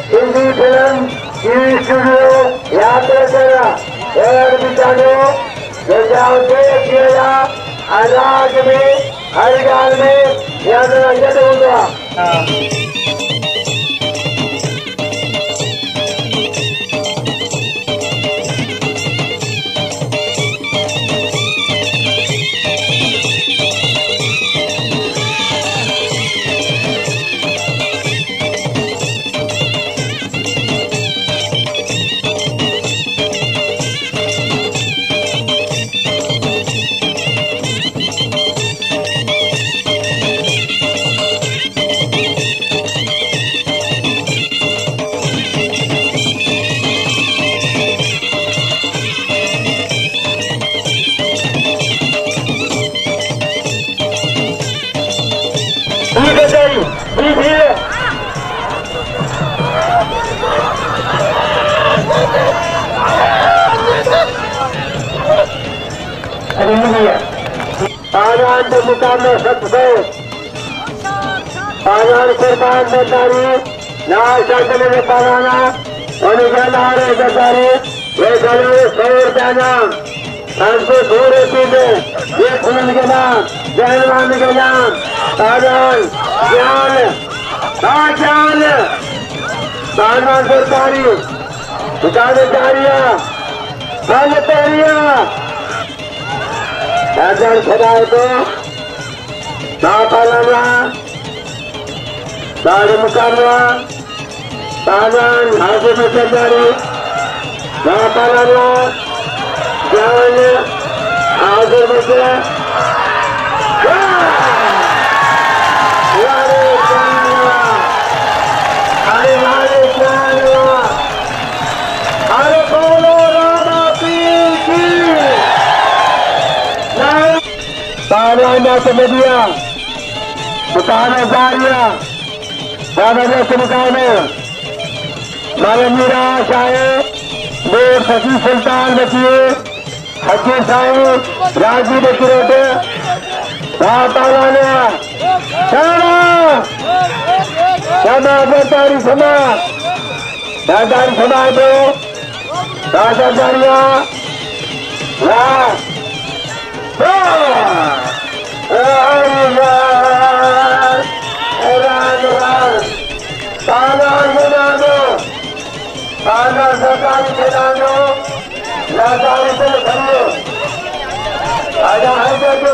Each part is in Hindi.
हिंदी फिल्म टीवी स्टूडियो यात्रा करा और बिचारो जाओ देखिएगा आजाद में हर गाल में यात्रा जद होगा। आजाद मुकाम में सत्य से आजाद कुर्बान बेचारी लाल शासन में पालाना उनके नारे बेचारी ये करो 100 रुपया नाम हमको 100 रुपये ये खून के नाम जहनवान के नाम आजाद ज्ञान ज्ञान आजाद सरकारी बेचारिया आजाद खुदाए को पालना सारे मुकाबला आजाद हाजिर में सरदारी पालना ज्ञान हाजिर में से अरे बोलो रामा पीर की तालियां समझिया मुकाबला जारिया दादा से मुकाबले माला मीरा शाहे देव सची सुल्तान बचिए हकीर साहब राजी बचिरोटे तालिया दादारी समाज दादारी समाज दो दादारिया सरकारी खिलानो सरकारी से खरीदो आजा है जो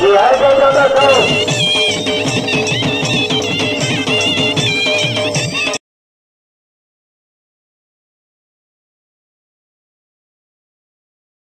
ये है जो